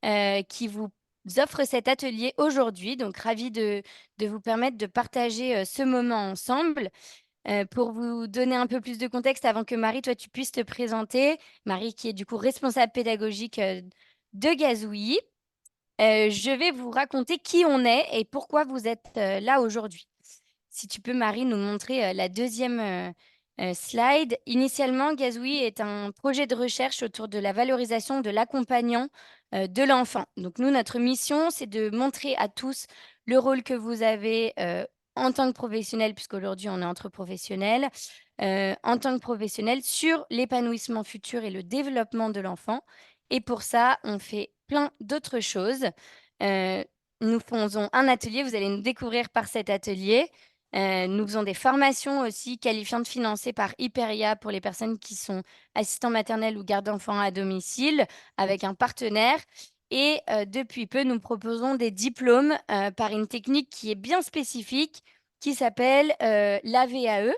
qui vous offre cet atelier aujourd'hui. Donc ravie de vous permettre de partager, ce moment ensemble. Pour vous donner un peu plus de contexte avant que Marie, toi, tu puisses te présenter. Marie qui est du coup responsable pédagogique, de Gazouillis. Je vais vous raconter qui on est et pourquoi vous êtes, là aujourd'hui. Si tu peux, Marie, nous montrer, la deuxième slide. Initialement, Gazouillis est un projet de recherche autour de la valorisation de l'accompagnant, de l'enfant. Donc nous, notre mission, c'est de montrer à tous le rôle que vous avez, en tant que professionnel, puisqu'aujourd'hui on est entre professionnels, en tant que professionnel sur l'épanouissement futur et le développement de l'enfant et pour ça, on fait plein d'autres choses. Heu, Nous faisons un atelier, vous allez nous découvrir par cet atelier. Nous faisons des formations aussi qualifiantes financées par Hyperia pour les personnes qui sont assistants maternels ou gardes d'enfants à domicile avec un partenaire et depuis peu, nous proposons des diplômes, par une technique qui est bien spécifique qui s'appelle, l'AVAE,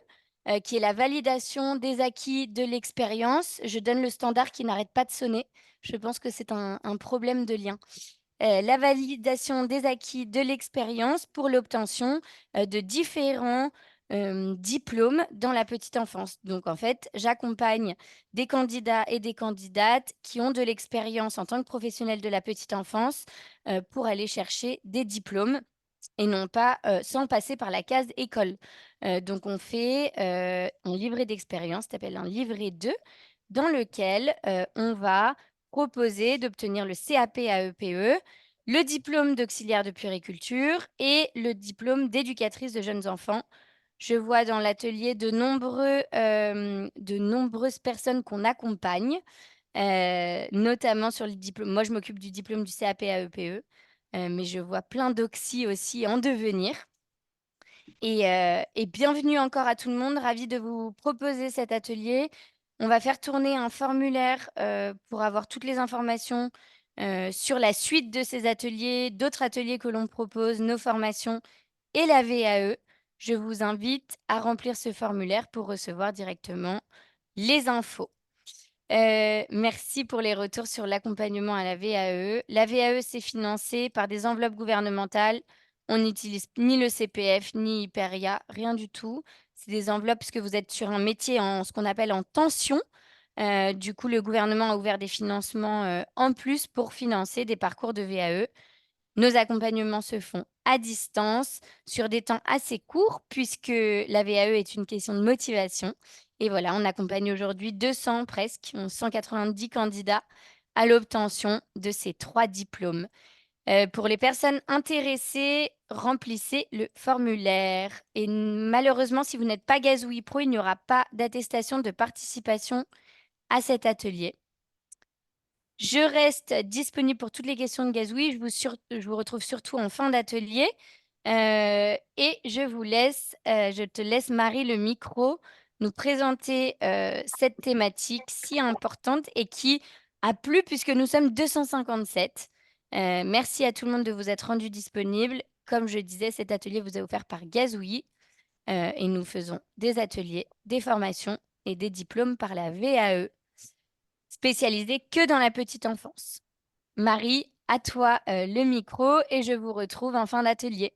qui est la validation des acquis de l'expérience. Je donne le standard qui n'arrête pas de sonner. Je pense que c'est un problème de lien. La validation des acquis de l'expérience pour l'obtention, de différents, diplômes dans la petite enfance. Donc en fait, j'accompagne des candidats et des candidates qui ont de l'expérience en tant que professionnels de la petite enfance, pour aller chercher des diplômes et non pas, sans passer par la case école. Donc on fait, un livret d'expérience, ça s'appelle un livret 2 dans lequel, on va proposer d'obtenir le CAP-AEPE, le diplôme d'auxiliaire de puériculture et le diplôme d'éducatrice de jeunes enfants. Je vois dans l'atelier de nombreuses personnes qu'on accompagne, notamment sur le diplôme. Moi, je m'occupe du diplôme du CAP-AEPE, mais je vois plein d'oxy aussi en devenir et bienvenue encore à tout le monde, ravie de vous proposer cet atelier. On va faire tourner un formulaire, pour avoir toutes les informations, sur la suite de ces ateliers, d'autres ateliers que l'on propose, nos formations et la VAE. Je vous invite à remplir ce formulaire pour recevoir directement les infos. Merci pour les retours sur l'accompagnement à la VAE. La VAE, c'est financé par des enveloppes gouvernementales. On n'utilise ni le CPF, ni Hyperia, rien du tout. C'est des enveloppes puisque vous êtes sur un métier en ce qu'on appelle en tension. Du coup, le gouvernement a ouvert des financements, en plus pour financer des parcours de VAE. Nos accompagnements se font à distance, sur des temps assez courts, puisque la VAE est une question de motivation. Et voilà, on accompagne aujourd'hui 200 presque, 190 candidats à l'obtention de ces 3 diplômes. Pour les personnes intéressées, remplissez le formulaire et malheureusement, si vous n'êtes pas Gazouille Pro, il n'y aura pas d'attestation de participation à cet atelier. Je reste disponible pour toutes les questions de gazouille. Je vous retrouve surtout en fin d'atelier, et je te laisse Marie le micro, nous présenter, cette thématique si importante et qui a plu puisque nous sommes 257. Merci à tout le monde de vous être rendu disponible. Comme je disais, cet atelier vous est offert par Gazouillis, et nous faisons des ateliers, des formations et des diplômes par la VAE, spécialisée que dans la petite enfance. Marie, à toi, le micro et je vous retrouve en fin d'atelier.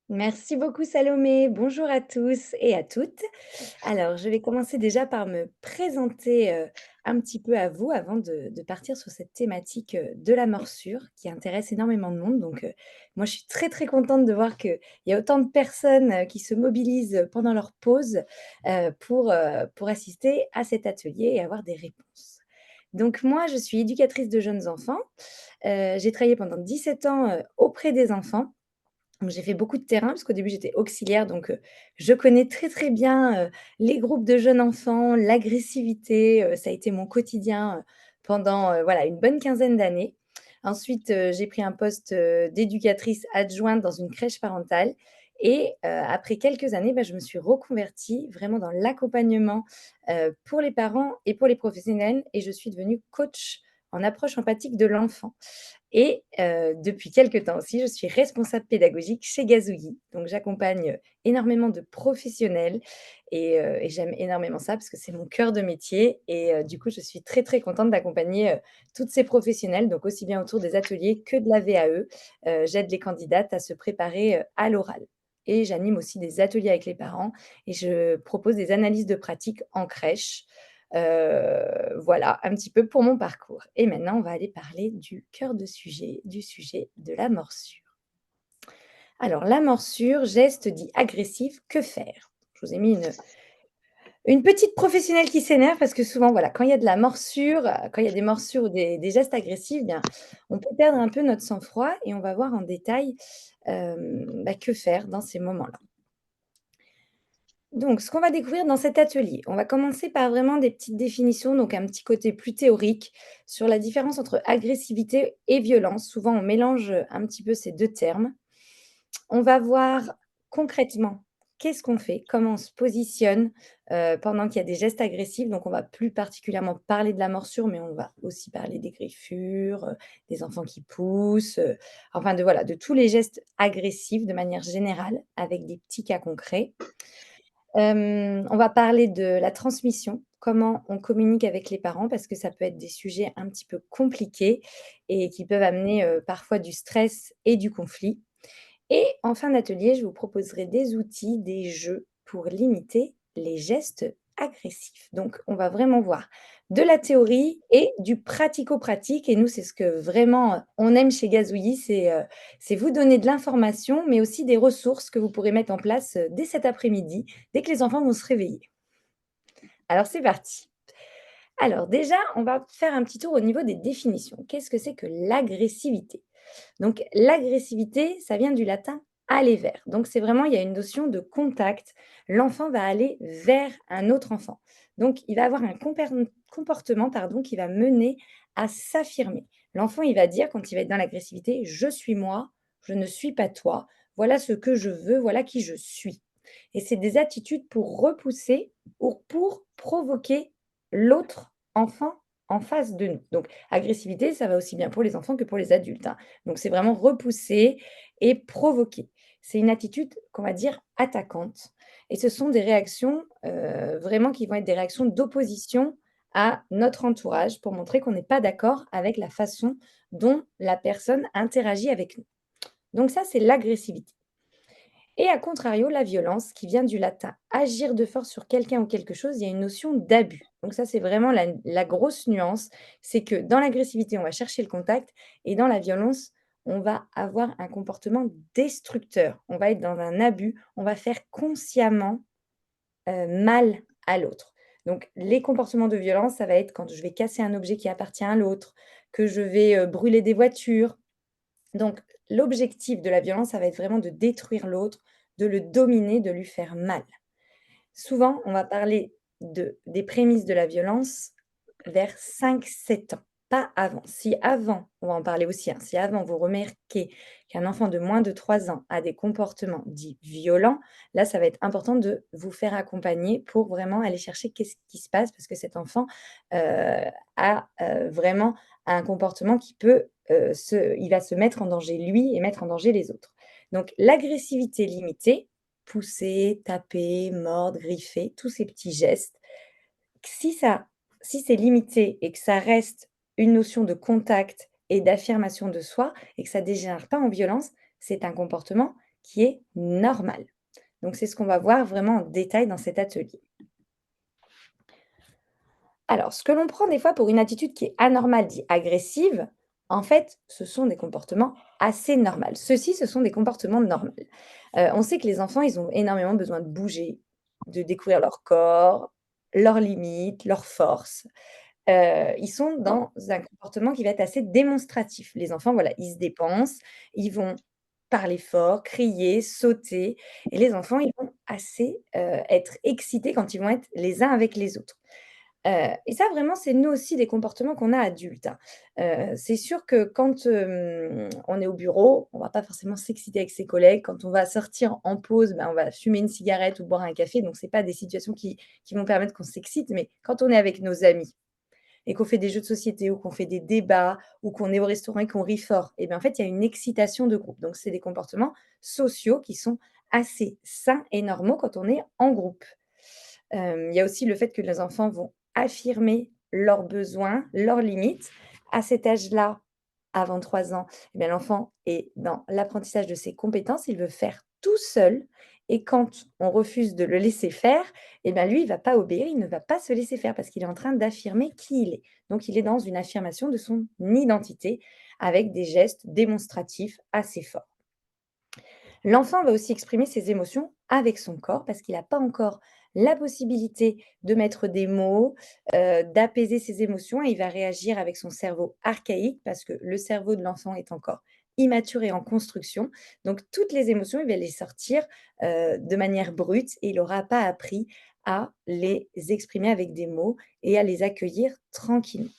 Merci beaucoup Salomé. Bonjour à tous et à toutes. Alors, je vais commencer déjà par me présenter, un petit peu à vous avant de partir sur cette thématique, de la morsure qui intéresse énormément de monde. Donc, moi je suis très, très contente de voir qu'il y a autant de personnes, qui se mobilisent, pendant leur pause, pour assister à cet atelier et avoir des réponses. Donc moi, je suis éducatrice de jeunes enfants. J'ai travaillé pendant 17 ans, auprès des enfants. Donc j'ai fait beaucoup de terrain parce qu'au début j'étais auxiliaire donc je connais très, très bien, les groupes de jeunes enfants, l'agressivité, ça a été mon quotidien, pendant, voilà une bonne quinzaine d'années. Ensuite, j'ai pris un poste, d'éducatrice adjointe dans une crèche parentale et après quelques années, bah, je me suis reconvertie vraiment dans l'accompagnement, pour les parents et pour les professionnels et je suis devenue coach, en approche empathique de l'enfant. Et depuis quelque temps aussi, je suis responsable pédagogique chez Gazouillis. Donc j'accompagne énormément de professionnels et j'aime énormément ça parce que c'est mon cœur de métier et du coup, je suis très, très contente d'accompagner, toutes ces professionnels, donc aussi bien autour des ateliers que de la VAE. J'aide les candidates à se préparer, à l'oral et j'anime aussi des ateliers avec les parents et je propose des analyses de pratique en crèche. Voilà un petit peu pour mon parcours et maintenant on va aller parler du cœur de sujet, du sujet de la morsure. Alors la morsure, geste dit agressif, que faire? Je vous ai mis une petite professionnelle qui s'énerve parce que souvent, voilà, quand il y a de la morsure, quand il y a des morsures ou des gestes agressifs, bien, on peut perdre un peu notre sang-froid et on va voir en détail, que faire dans ces moments-là. Donc, ce qu'on va découvrir dans cet atelier, on va commencer par vraiment des petites définitions, donc un petit côté plus théorique sur la différence entre agressivité et violence. Souvent, on mélange un petit peu ces 2 termes. On va voir concrètement qu'est-ce qu'on fait, comment on se positionne, pendant qu'il y a des gestes agressifs. Donc on va plus particulièrement parler de la morsure, mais on va aussi parler des griffures, des enfants qui poussent, enfin de voilà, de tous les gestes agressifs de manière générale avec des petits cas concrets. On va parler de la transmission, comment on communique avec les parents parce que ça peut être des sujets un petit peu compliqués et qui peuvent amener, parfois du stress et du conflit. Et en fin d'atelier, je vous proposerai des outils, des jeux pour limiter les gestes agressifs. Donc, on va vraiment voir de la théorie et du pratico-pratique. Et nous, c'est ce que vraiment on aime chez Gazouillis, c'est vous donner de l'information, mais aussi des ressources que vous pourrez mettre en place dès cet après-midi, dès que les enfants vont se réveiller. Alors, c'est parti. Alors déjà, on va faire un petit tour au niveau des définitions. Qu'est-ce que c'est que l'agressivité? Donc l'agressivité, ça vient du latin aller vers. Donc c'est vraiment, il y a une notion de contact. L'enfant va aller vers un autre enfant. Donc il va avoir un comportement pardon, qui va mener à s'affirmer. L'enfant, il va dire, quand il va être dans l'agressivité, je suis moi, je ne suis pas toi, voilà ce que je veux, voilà qui je suis. Et c'est des attitudes pour repousser ou pour provoquer l'autre enfant en face de nous. Donc agressivité, ça va aussi bien pour les enfants que pour les adultes, hein. Donc c'est vraiment repousser et provoquer. C'est une attitude qu'on va dire attaquante et ce sont des réactions, vraiment qui vont être des réactions d'opposition à notre entourage pour montrer qu'on n'est pas d'accord avec la façon dont la personne interagit avec nous. Donc ça, c'est l'agressivité. Et à contrario, la violence, qui vient du latin agir de force sur quelqu'un ou quelque chose, il y a une notion d'abus. Donc ça, c'est vraiment la grosse nuance, c'est que dans l'agressivité, on va chercher le contact et dans la violence, on va avoir un comportement destructeur. On va être dans un abus, on va faire consciemment mal à l'autre. Donc les comportements de violence, ça va être quand je vais casser un objet qui appartient à l'autre, que je vais brûler des voitures, donc, l'objectif de la violence, ça va être vraiment de détruire l'autre, de le dominer, de lui faire mal. Souvent, on va parler des prémices de la violence vers 5, 7 ans, pas avant. Si avant, on va en parler aussi, hein, si avant vous remarquez qu'un enfant de moins de 3 ans a des comportements dits violents, là, ça va être important de vous faire accompagner pour vraiment aller chercher qu'est-ce qui se passe parce que cet enfant a vraiment un comportement qui peut il va se mettre en danger lui et mettre en danger les autres. Donc, l'agressivité limitée, pousser, taper, mordre, griffer, tous ces petits gestes. Si ça si c'est limité et que ça reste une notion de contact et d'affirmation de soi et que ça dégénère pas en violence, c'est un comportement qui est normal. Donc c'est ce qu'on va voir vraiment en détail dans cet atelier. Alors, ce que l'on prend des fois pour une attitude qui est anormale, dit agressive, en fait, ce sont des comportements assez normaux. Ceux-ci, ce sont des comportements normaux. On sait que les enfants, ils ont énormément besoin de bouger, de découvrir leur corps, leurs limites, leurs forces. Ils sont dans un comportement qui va être assez démonstratif. Les enfants, voilà, ils se dépensent, ils vont parler fort, crier, sauter et les enfants, ils vont assez, être excités quand ils vont être les uns avec les autres. Et ça vraiment, c'est nous aussi des comportements qu'on a adultes, hein. C'est sûr que quand, on est au bureau, on va pas forcément s'exciter avec ses collègues. Quand on va sortir en pause, ben, on va fumer une cigarette ou boire un café, donc c'est pas des situations qui vont permettre qu'on s'excite, mais quand on est avec nos amis, et qu'on fait des jeux de société ou qu'on fait des débats ou qu'on est au restaurant et qu'on rit fort, et bien, en fait, il y a une excitation de groupe. Donc c'est des comportements sociaux qui sont assez sains et normaux quand on est en groupe. Il y a aussi le fait que les enfants vont affirmer leurs besoins, leurs limites. À cet âge-là, avant 3 ans, eh bien, l'enfant est dans l'apprentissage de ses compétences, il veut faire tout seul et quand on refuse de le laisser faire, eh bien, lui, il va pas obéir, il ne va pas se laisser faire parce qu'il est en train d'affirmer qui il est. Donc il est dans une affirmation de son identité avec des gestes démonstratifs assez forts. L'enfant va aussi exprimer ses émotions avec son corps parce qu'il n'a pas encore la possibilité de mettre des mots, d'apaiser ses émotions et il va réagir avec son cerveau archaïque parce que le cerveau de l'enfant est encore immature et en construction. Donc toutes les émotions, il va les sortir, de manière brute et il n'aura pas appris à les exprimer avec des mots et à les accueillir tranquillement.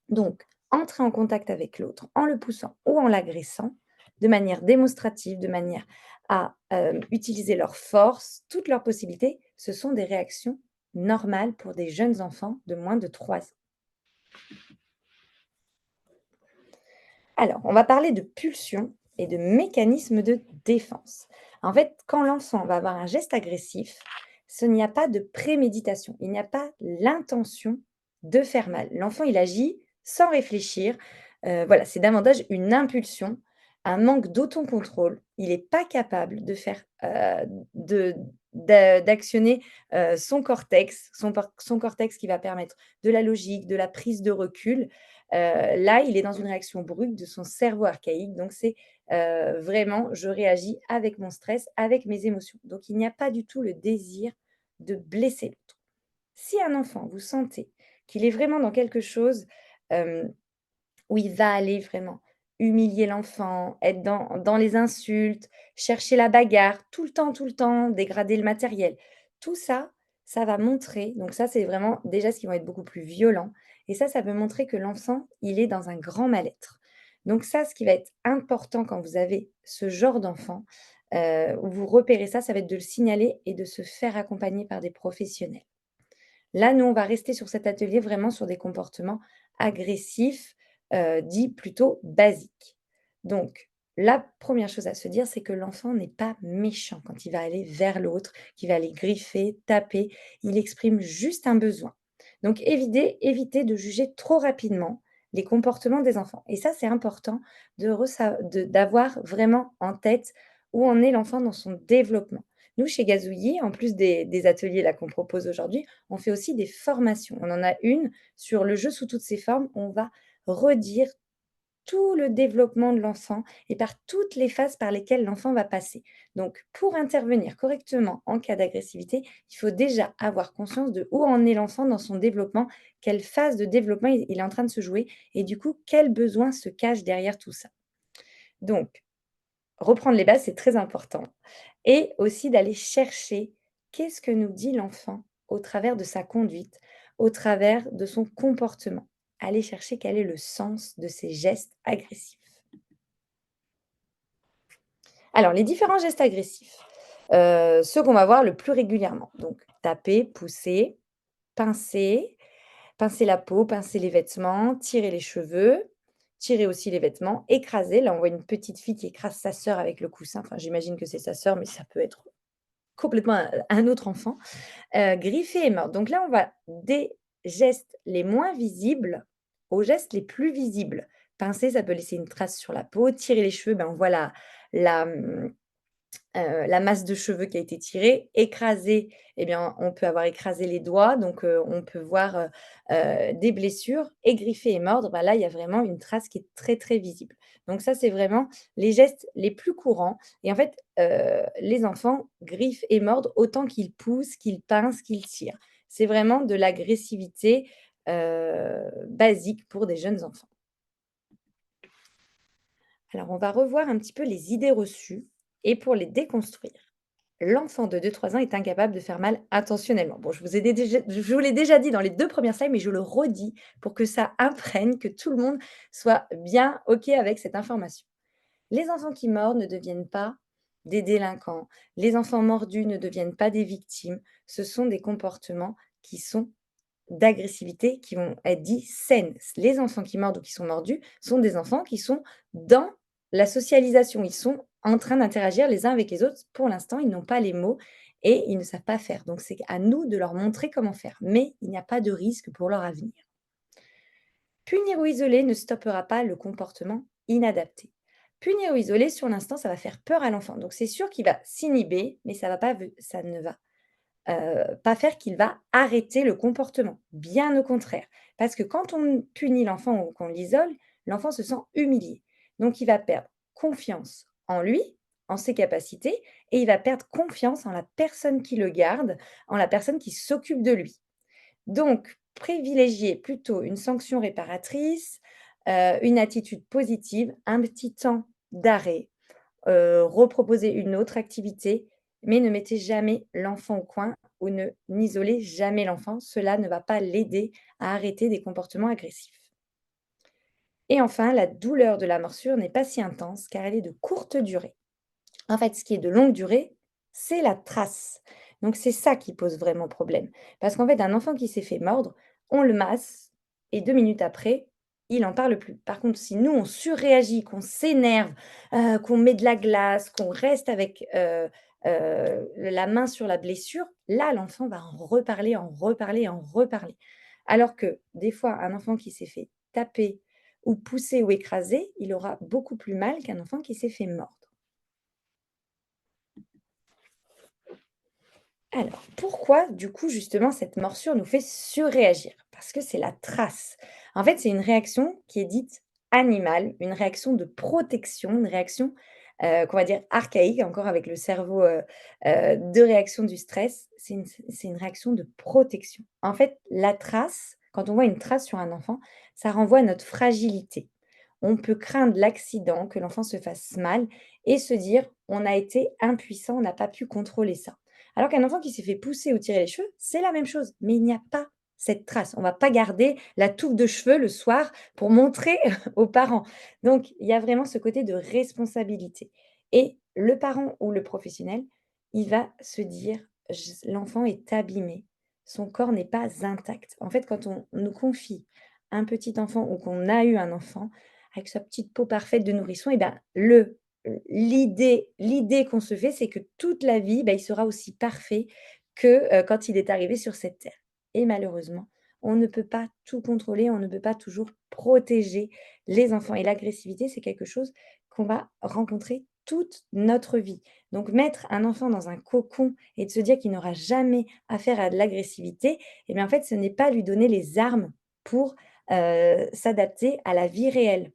Donc, entrer en contact avec l'autre en le poussant ou en l'agressant, de manière démonstrative, de manière à utiliser leur force, toutes leurs possibilités, ce sont des réactions normales pour des jeunes enfants de moins de 3 ans. Alors, on va parler de pulsion et de mécanismes de défense. En fait, quand l'enfant va avoir un geste agressif, ce n'y a pas de préméditation, il n'y a pas l'intention de faire mal. L'enfant, il agit sans réfléchir. Voilà, c'est davantage une impulsion, un manque d'autocontrôle. Il n'est pas capable de faire, d'actionner son cortex qui va permettre de la logique, de la prise de recul. Là, il est dans une réaction brute de son cerveau archaïque, donc c'est, vraiment je réagis avec mon stress, avec mes émotions. Donc il n'y a pas du tout le désir de blesser l'autre. Si un enfant, vous sentez qu'il est vraiment dans quelque chose, hem, où il va aller vraiment humilier l'enfant, être dans les insultes, chercher la bagarre, tout le temps, dégrader le matériel. Tout ça, ça va montrer donc ça, c'est vraiment déjà ce qui vont être beaucoup plus violents et ça peut montrer que l'enfant, il est dans un grand mal-être. Donc ça, ce qui va être important quand vous avez ce genre d'enfant, où vous repérez ça, ça va être de le signaler et de se faire accompagner par des professionnels. Là, nous, on va rester sur cet atelier vraiment sur des comportements agressifs, dits plutôt basiques. Donc, la première chose à se dire, c'est que l'enfant n'est pas méchant quand il va aller vers l'autre, qu'il va aller griffer, taper. Il exprime juste un besoin. Donc, évitez de juger trop rapidement les comportements des enfants. Et ça, c'est important d'avoir vraiment en tête où en est l'enfant dans son développement. Nous, chez Gazouillis, en plus des ateliers là qu'on propose aujourd'hui, on fait aussi des formations. On en a une sur le jeu sous toutes ses formes. On va redire tout le développement de l'enfant et par toutes les phases par lesquelles l'enfant va passer. Donc, pour intervenir correctement en cas d'agressivité, il faut déjà avoir conscience de où en est l'enfant dans son développement, quelle phase de développement il est en train de se jouer et du coup, quels besoins se cachent derrière tout ça. Donc, reprendre les bases, c'est très important et aussi d'aller chercher qu'est-ce que nous dit l'enfant au travers de sa conduite, au travers de son comportement. Aller chercher quel est le sens de ces gestes agressifs. Alors, les différents gestes agressifs, ceux qu'on va voir le plus régulièrement, donc taper, pousser, pincer, pincer la peau, pincer les vêtements, tirer les cheveux, tirer aussi les vêtements, écraser. Là, on voit une petite fille qui écrase sa sœur avec le coussin. Enfin, j'imagine que c'est sa sœur, mais ça peut être complètement un autre enfant. Griffer et mordre. Donc là, on va des gestes les moins visibles aux gestes les plus visibles. Pincer, ça peut laisser une trace sur la peau. Tirer les cheveux, ben, on voit la, mmh, la masse de cheveux qui a été tirée. Écraser, eh bien, on peut avoir écrasé les doigts, donc on peut voir, des blessures et griffer et mordre, bah, là, il y a vraiment une trace qui est très, très visible. Donc ça, c'est vraiment les gestes les plus courants et en fait, les enfants griffent et mordent autant qu'ils poussent, qu'ils pincent, qu'ils tirent. C'est vraiment de l'agressivité, basique pour des jeunes enfants. Alors, on va revoir un petit peu les idées reçues et pour les déconstruire. L'enfant de 2-3 ans est incapable de faire mal intentionnellement. Bon, je vous l'ai déjà dit dans les 2 premières slides, mais je le redis pour que ça imprègne, que tout le monde soit bien OK avec cette information. Les enfants qui mordent ne deviennent pas des délinquants. Les enfants mordus ne deviennent pas des victimes. Ce sont des comportements qui sont d'agressivité qui vont être dits saines. Les enfants qui mordent ou qui sont mordus sont des enfants qui sont dans la socialisation. Ils sont en train d'interagir les uns avec les autres. Pour l'instant, ils n'ont pas les mots et ils ne savent pas faire. Donc c'est à nous de leur montrer comment faire. Mais il n'y a pas de risque pour leur avenir. Punir ou isoler ne stoppera pas le comportement inadapté. Punir ou isoler, sur l'instant, ça va faire peur à l'enfant. Donc c'est sûr qu'il va s'inhiber, mais ça ne va pas faire qu'il va arrêter le comportement. Bien au contraire. Parce que quand on punit l'enfant ou qu'on l'isole, l'enfant se sent humilié. Donc il va perdre confiance en lui, en ses capacités, et il va perdre confiance en la personne qui le garde, en la personne qui s'occupe de lui. Donc, privilégier plutôt une sanction réparatrice, une attitude positive, un petit temps d'arrêt, reproposer une autre activité, mais ne mettez jamais l'enfant au coin ou ne n'isolez jamais l'enfant. Cela ne va pas l'aider à arrêter des comportements agressifs. Et enfin, la douleur de la morsure n'est pas si intense car elle est de courte durée. En fait, ce qui est de longue durée, c'est la trace. Donc c'est ça qui pose vraiment problème. Parce qu'en fait, un enfant qui s'est fait mordre, on le masse et 2 minutes après, il n'en parle plus. Par contre, si nous, on surréagit, qu'on s'énerve, qu'on met de la glace, qu'on reste avec, la main sur la blessure, là, l'enfant va en reparler, en reparler, en reparler. Alors que des fois, un enfant qui s'est fait taper ou pousser ou écraser, il aura beaucoup plus mal qu'un enfant qui s'est fait mordre. Alors, pourquoi, du coup, justement, cette morsure nous fait surréagir? Parce que c'est la trace. En fait, c'est une réaction qui est dite animale, une réaction de protection, une réaction qu'on va dire archaïque, encore avec le cerveau de réaction du stress. C'est une réaction de protection. En fait, la trace, quand on voit une trace sur un enfant, ça renvoie à notre fragilité. On peut craindre l'accident, que l'enfant se fasse mal et se dire on a été impuissant, on n'a pas pu contrôler ça. Alors qu'un enfant qui s'est fait pousser ou tirer les cheveux, c'est la même chose, mais il n'y a pas cette trace. On va pas garder la touffe de cheveux le soir pour montrer aux parents. Donc, il y a vraiment ce côté de responsabilité et le parent ou le professionnel, il va se dire: «J L'enfant est abîmé, son corps n'est pas intact». En fait, quand on nous confie un petit enfant ou qu'on a eu un enfant avec sa petite peau parfaite de nourrisson et ben, l'idée qu'on se fait, c'est que toute la vie, bah, il sera aussi parfait que, quand il est arrivé sur cette terre et malheureusement, on ne peut pas tout contrôler, on ne peut pas toujours protéger les enfants et l'agressivité, c'est quelque chose qu'on va rencontrer toute notre vie. Donc mettre un enfant dans un cocon et de se dire qu'il n'aura jamais affaire à de l'agressivité et bien, en fait, ce n'est pas lui donner les armes pour, s'adapter à la vie réelle.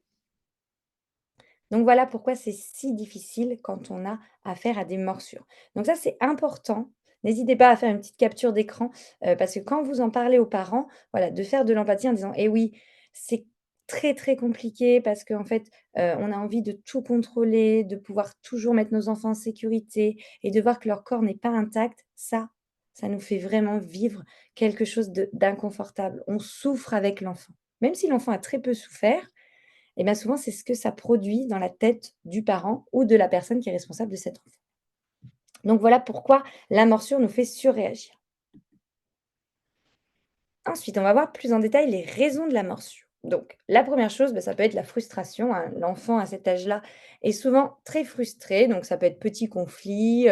Donc voilà pourquoi c'est si difficile quand on a affaire à des morsures. Donc ça, c'est important. N'hésitez pas à faire une petite capture d'écran, parce que quand vous en parlez aux parents, voilà, de faire de l'empathie en disant: «Eh oui, c'est très, très compliqué parce qu'en fait, on a envie de tout contrôler, de pouvoir toujours mettre nos enfants en sécurité et de voir que leur corps n'est pas intact». Ça nous fait vraiment vivre quelque chose d'inconfortable. On souffre avec l'enfant. Même si l'enfant a très peu souffert, et bien souvent, c'est ce que ça produit dans la tête du parent ou de la personne qui est responsable de cet enfant. Donc voilà pourquoi la morsure nous fait surréagir. Ensuite, on va voir plus en détail les raisons de la morsure. Donc, la première chose, ça peut être la frustration, hein. L'enfant à cet âge-là est souvent très frustré, donc ça peut être petit conflit,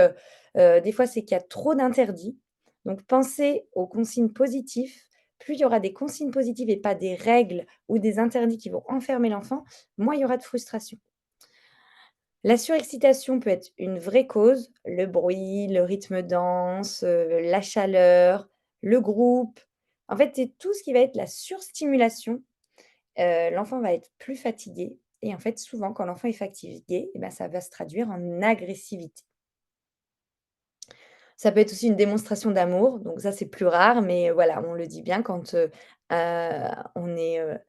des fois c'est qu'il y a trop d'interdits. Donc pensez aux consignes positives. Plus il y aura des consignes positives et pas des règles ou des interdits qui vont enfermer l'enfant, moins il y aura de frustration. La surexcitation peut être une vraie cause, le bruit, le rythme dense, la chaleur, le groupe. En fait, c'est tout ce qui va être la surstimulation. L'enfant va être plus fatigué et en fait, souvent, quand l'enfant est fatigué et ben, ça va se traduire en agressivité. Ça peut être aussi une démonstration d'amour, donc ça, c'est plus rare, mais voilà, on le dit bien quand, on est, heu,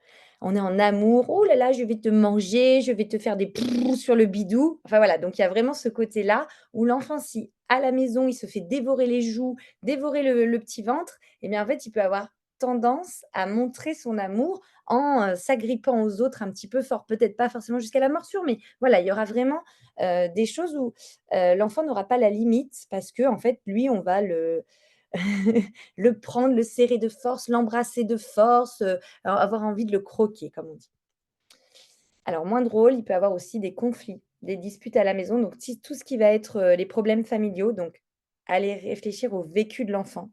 on est en amour: «Oh là là, je vais te manger, je vais te faire des sur le bidou». Enfin voilà, donc il y a vraiment ce côté-là où l'enfant, si à la maison, il se fait dévorer les joues, dévorer le petit ventre, et bien, en fait, il peut avoir tendance à montrer son amour en, s'agrippant aux autres un petit peu fort. Peut-être pas forcément jusqu'à la morsure, mais voilà, il y aura vraiment, des choses où l'enfant n'aura pas la limite parce que en fait, lui, on va le prendre, le serrer de force, l'embrasser de force, avoir envie de le croquer, comme on dit. Alors moins drôle, il peut avoir aussi des conflits, des disputes à la maison, donc tout ce qui va être, les problèmes familiaux, donc aller réfléchir au vécu de l'enfant,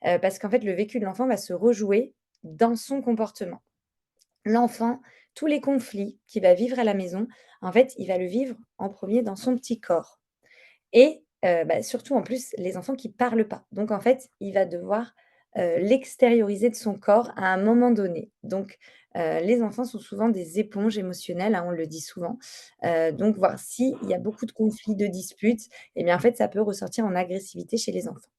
parce qu'en fait, le vécu de l'enfant va se rejouer dans son comportement. L'enfant, tous les conflits qu'il va vivre à la maison, en fait, il va le vivre en premier dans son petit corps. Et surtout, en plus, les enfants qui parlent pas. Donc en fait, il va devoir, l'extérioriser de son corps à un moment donné. Donc les enfants sont souvent des éponges émotionnelles, hein, on le dit souvent. Donc voir s'il y a beaucoup de conflits, de disputes, et bien, en fait, ça peut ressortir en agressivité chez les enfants.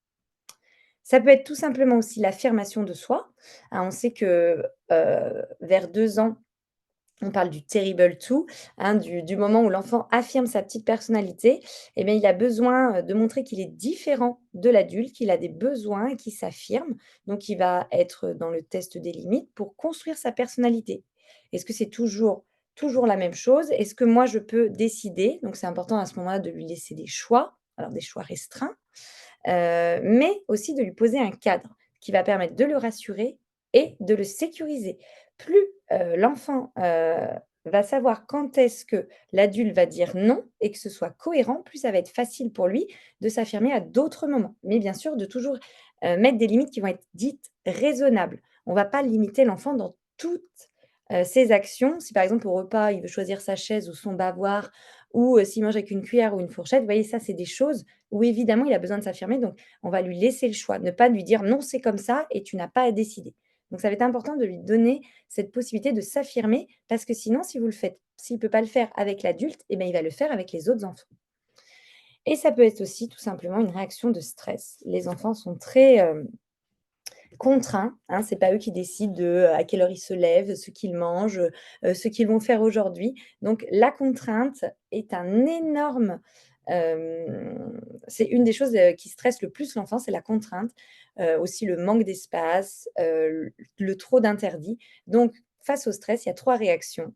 Ça peut être tout simplement aussi l'affirmation de soi. Hein, on sait que, vers 2 ans, on parle du terrible two, hein, du moment où l'enfant affirme sa petite personnalité, eh bien, il a besoin, de montrer qu'il est différent de l'adulte, qu'il a des besoins et qu'il s'affirme. Donc il va être dans le test des limites pour construire sa personnalité. Est-ce que c'est toujours la même chose? Est-ce que moi je peux décider? Donc c'est important à ce moment-là de lui laisser des choix, alors des choix restreints, mais aussi de lui poser un cadre qui va permettre de le rassurer et de le sécuriser. Plus, l'enfant, va savoir quand est-ce que l'adulte va dire non et que ce soit cohérent, plus ça va être facile pour lui de s'affirmer à d'autres moments. Mais bien sûr, de toujours, mettre des limites qui vont être dites raisonnables. On ne va pas limiter l'enfant dans toutes, ses actions. Si par exemple au repas, il veut choisir sa chaise ou son bavoir ou, s'il mange avec une cuillère ou une fourchette, vous voyez, ça, c'est des choses où évidemment il a besoin de s'affirmer, donc on va lui laisser le choix, ne pas lui dire: «Non, c'est comme ça et tu n'as pas à décider». Donc ça va être important de lui donner cette possibilité de s'affirmer parce que sinon si vous le faites s'il ne peut pas le faire avec l'adulte et ben, il va le faire avec les autres enfants. Et ça peut être aussi tout simplement une réaction de stress. Les enfants sont très, contraints, hein, c'est pas eux qui décident de, à quelle heure ils se lèvent, ce qu'ils mangent, ce qu'ils vont faire aujourd'hui. Donc la contrainte est un énorme, c'est une des choses, qui stresse le plus l'enfant, c'est la contrainte, aussi le manque d'espace, le trop d'interdits. Donc face au stress, il y a 3 réactions: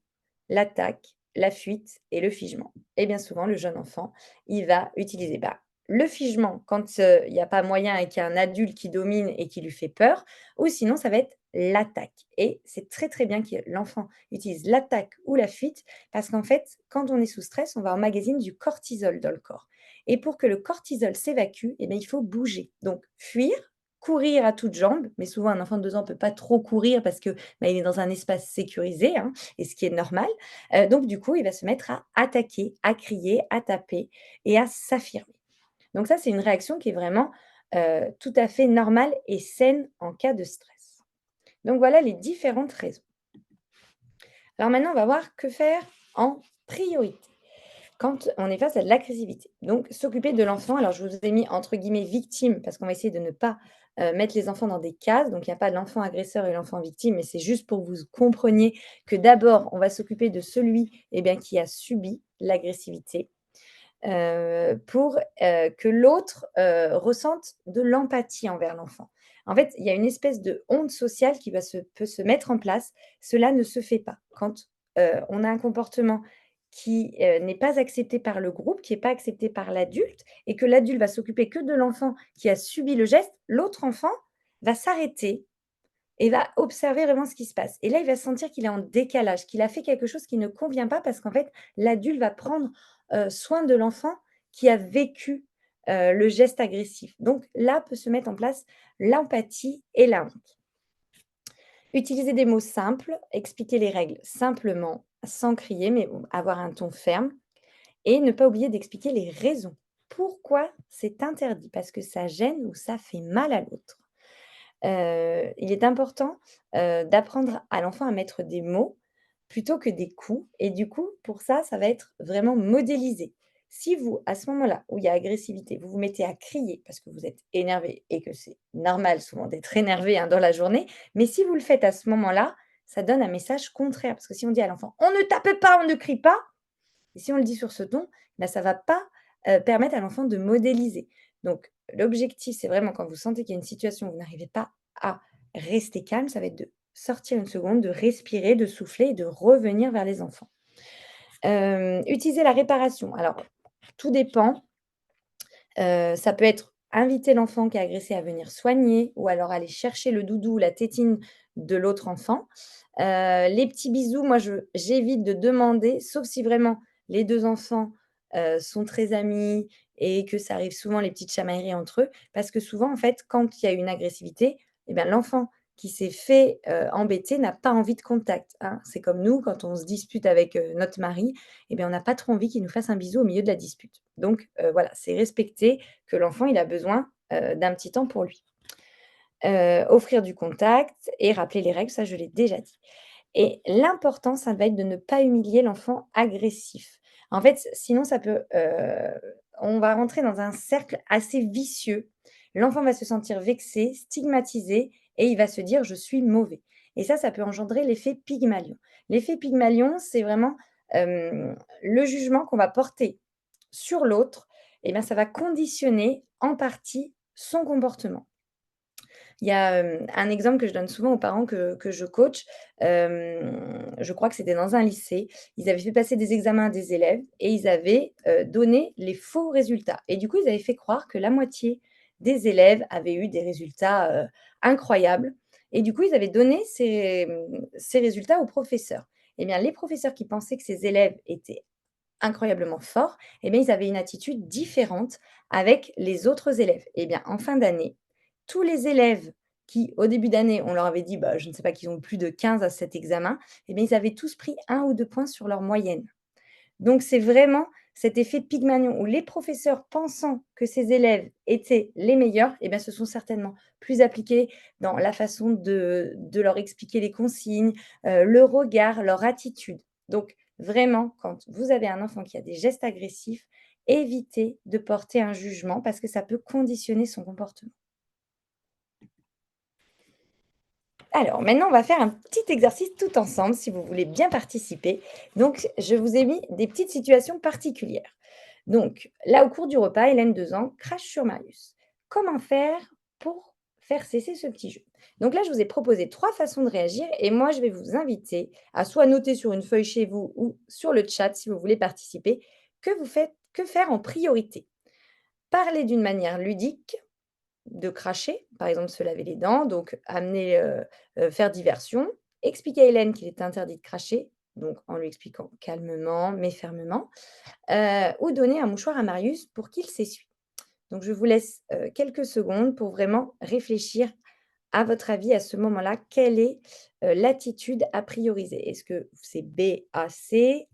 l'attaque, la fuite et le figement. Et bien souvent, le jeune enfant, il va utiliser, le figement quand, il y a pas moyen et qu'il y a un adulte qui domine et qui lui fait peur, ou sinon ça va être l'attaque. Et c'est très, très bien que l'enfant utilise l'attaque ou la fuite parce qu'en fait, quand on est sous stress, on va emmagasiner du cortisol dans le corps. Et pour que le cortisol s'évacue, eh bien, il faut bouger. Donc fuir, courir à toutes jambes, mais souvent un enfant de 2 ans ne peut pas trop courir parce que, il est dans un espace sécurisé, hein, et ce qui est normal. Donc du coup, il va se mettre à attaquer, à crier, à taper et à s'affirmer. Donc ça, c'est une réaction qui est vraiment, tout à fait normale et saine en cas de stress. Donc voilà les différentes raisons. Alors maintenant, on va voir que faire en priorité quand on est face à de l'agressivité. Donc s'occuper de l'enfant, alors je vous ai mis entre guillemets «victime» parce qu'on va essayer de ne pas, mettre les enfants dans des cases. Donc il y a pas l'enfant agresseur et l'enfant victime, mais c'est juste pour que vous compreniez que d'abord, on va s'occuper de celui, eh bien, qui a subi l'agressivité. Pour, que l'autre, ressente de l'empathie envers l'enfant. En fait, il y a une espèce de honte sociale qui peut se mettre en place. Cela ne se fait pas. Quand, on a un comportement qui, n'est pas accepté par le groupe, qui n'est pas accepté par l'adulte et que l'adulte va s'occuper que de l'enfant qui a subi le geste, l'autre enfant va s'arrêter et va observer vraiment ce qui se passe. Et là, il va sentir qu'il est en décalage, qu'il a fait quelque chose qui ne convient pas parce qu'en fait, l'adulte va prendre, soin de l'enfant qui a vécu, le geste agressif. Donc là, peut se mettre en place l'empathie et la honte. Utiliser des mots simples, expliquer les règles simplement, sans crier, mais bon, avoir un ton ferme et ne pas oublier d'expliquer les raisons. Pourquoi c'est interdit? Parce que ça gêne ou ça fait mal à l'autre. Il est important, d'apprendre à l'enfant à mettre des mots plutôt que des coups et du coup, pour ça, ça va être vraiment modélisé. Si vous, à ce moment-là où il y a agressivité, vous vous mettez à crier parce que vous êtes énervé et que c'est normal souvent d'être énervé, hein, dans la journée, mais si vous le faites à ce moment-là, ça donne un message contraire parce que si on dit à l'enfant: «On ne tape pas, on ne crie pas», et si on le dit sur ce ton, ça va pas, permettre à l'enfant de modéliser. Donc l'objectif, c'est vraiment quand vous sentez qu'il y a une situation où vous n'arrivez pas à rester calme, ça va être de sortir une seconde, de respirer, de souffler et de revenir vers les enfants. Utiliser la réparation. Alors tout dépend, ça peut être inviter l'enfant qui est agressé à venir soigner ou alors aller chercher le doudou ou la tétine de l'autre enfant. Les petits bisous, moi j'évite de demander, sauf si vraiment les 2 enfants, sont très amis et que ça arrive souvent les petites chamailleries entre eux. Parce que souvent, en fait, quand il y a une agressivité, et bien l'enfant qui s'est fait, embêter n'a pas envie de contact, hein. C'est comme nous, quand on se dispute avec, notre mari, et bien on n'a pas trop envie qu'il nous fasse un bisou au milieu de la dispute. Donc, voilà, c'est respecter que l'enfant, il a besoin, d'un petit temps pour lui. Offrir du contact et rappeler les règles, ça je l'ai déjà dit. Et l'important, ça va être de ne pas humilier l'enfant agressif. En fait, sinon ça peut, on va rentrer dans un cercle assez vicieux. L'enfant va se sentir vexé, stigmatisé et il va se dire: «Je suis mauvais» et ça peut engendrer l'effet Pygmalion. L'effet Pygmalion, c'est vraiment, le jugement qu'on va porter sur l'autre et bien ça va conditionner en partie son comportement. Il y a, un exemple que je donne souvent aux parents que je coach, je crois que c'était dans un lycée. Ils avaient fait passer des examens à des élèves et ils avaient, donné les faux résultats et du coup, ils avaient fait croire que la moitié des élèves avaient eu des résultats, incroyables et du coup, ils avaient donné ces résultats aux professeurs. Et bien, les professeurs qui pensaient que ces élèves étaient incroyablement forts, et bien, ils avaient une attitude différente avec les autres élèves. Et bien, en fin d'année, tous les élèves qui, au début d'année, on leur avait dit, bah, je ne sais pas, qu'ils ont plus de 15 à cet examen, et bien, ils avaient tous pris 1 ou 2 points sur leur moyenne. Donc, c'est vraiment cet effet Pygmalion où les professeurs, pensant que ces élèves étaient les meilleurs, et bien, se sont certainement plus appliqués dans la façon de leur expliquer les consignes, le regard, leur attitude. Donc, vraiment, quand vous avez un enfant qui a des gestes agressifs, évitez de porter un jugement parce que ça peut conditionner son comportement. Alors, maintenant, on va faire un petit exercice tout ensemble si vous voulez bien participer. Donc, je vous ai mis des petites situations particulières. Donc, là, au cours du repas, Hélène, 2 ans, crache sur Marius. Comment faire pour faire cesser ce petit jeu? Donc là, je vous ai proposé 3 façons de réagir et moi, je vais vous inviter à soit noter sur une feuille chez vous ou sur le chat si vous voulez participer, que faire en priorité. Parler d'une manière ludique, de cracher, par exemple se laver les dents, donc amener, faire diversion. Expliquer à Hélène qu'il est interdit de cracher, donc en lui expliquant calmement mais fermement, ou donner un mouchoir à Marius pour qu'il s'essuie. Donc je vous laisse, quelques secondes pour vraiment réfléchir. À votre avis, à ce moment-là, quelle est, l'attitude à prioriser? Est-ce que c'est BAC,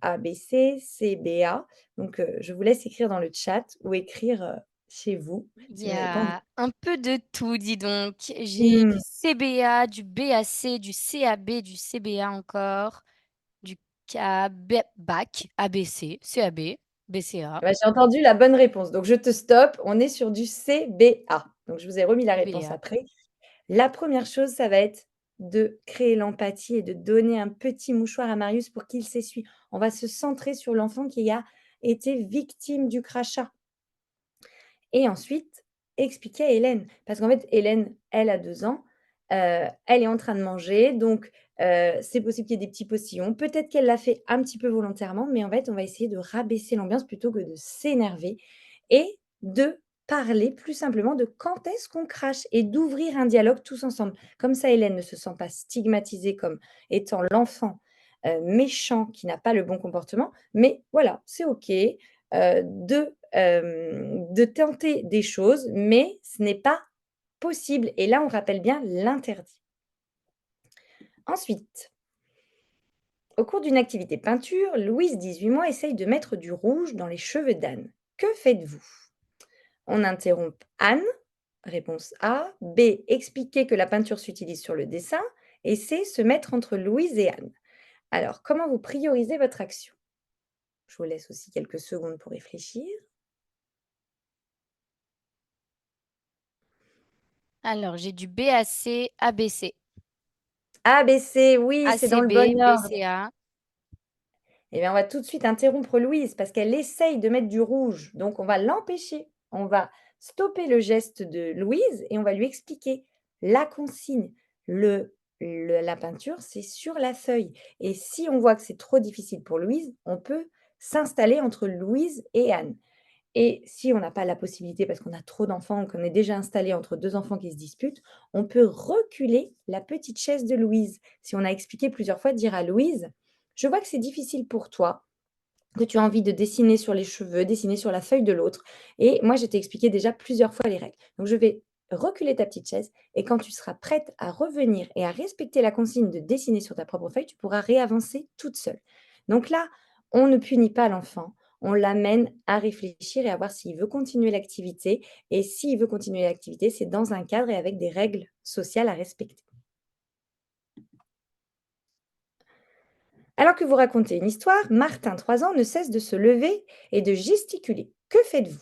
ABC, CBA? Donc je vous laisse écrire dans le chat ou écrire, chez vous, Il si y vous n'avez pas envie. a un peu de tout, dis donc. J'ai du Mmh. CBA, du BAC, du CAB, du CBA encore, du KB BAC, ABC, CAB, BCA, Bah, j'ai entendu la bonne réponse, donc je te stoppe. On est sur du CBA. Donc je vous ai remis la réponse CBA. après. La première chose, ça va être de créer l'empathie et de donner un petit mouchoir à Marius pour qu'il s'essuie. On va se centrer sur l'enfant qui a été victime du crachat et ensuite expliquer à Hélène. Parce qu'en fait, Hélène, elle a 2 ans, elle est en train de manger, donc c'est possible qu'il y ait des petits postillons. Peut-être qu'elle l'a fait un petit peu volontairement, mais en fait, on va essayer de rabaisser l'ambiance plutôt que de s'énerver et de parler plus simplement de quand est-ce qu'on crache et d'ouvrir un dialogue tous ensemble. Comme ça, Hélène ne se sent pas stigmatisée comme étant l'enfant, méchant qui n'a pas le bon comportement, mais voilà, c'est OK, de tenter des choses, mais ce n'est pas possible et là, on rappelle bien l'interdit. Ensuite, au cours d'une activité peinture, Louise, 18 mois, essaye de mettre du rouge dans les cheveux d'Anne. Que faites-vous? On interrompt Anne, réponse A. B. Expliquer que la peinture s'utilise sur le dessin. Et C. Se mettre entre Louise et Anne. Alors, comment vous priorisez votre action? Je vous laisse aussi quelques secondes pour réfléchir. Alors, j'ai du BAC, ABC, A, B, C, oui, c'est dans le bon ACB, ordre. BCA. Eh bien, on va tout de suite interrompre Louise parce qu'elle essaye de mettre du rouge. Donc, on va l'empêcher. On va stopper le geste de Louise et on va lui expliquer la consigne. La peinture, c'est sur la feuille. Et si on voit que c'est trop difficile pour Louise, on peut s'installer entre Louise et Anne. Et si on n'a pas la possibilité parce qu'on a trop d'enfants ou qu'on est déjà installé entre 2 enfants qui se disputent, on peut reculer la petite chaise de Louise. Si on a expliqué plusieurs fois, dire à Louise: «Je vois que c'est difficile pour toi, que tu as envie de dessiner sur les cheveux, dessiner sur la feuille de l'autre et moi je t'ai expliqué déjà plusieurs fois les règles. Donc je vais reculer ta petite chaise et quand tu seras prête à revenir et à respecter la consigne de dessiner sur ta propre feuille, tu pourras réavancer toute seule». Donc là, on ne punit pas l'enfant, on l'amène à réfléchir et à voir s'il veut continuer l'activité et s'il veut continuer l'activité, c'est dans un cadre et avec des règles sociales à respecter. Alors que vous racontez une histoire, Martin, 3 ans, ne cesse de se lever et de gesticuler. Que faites-vous?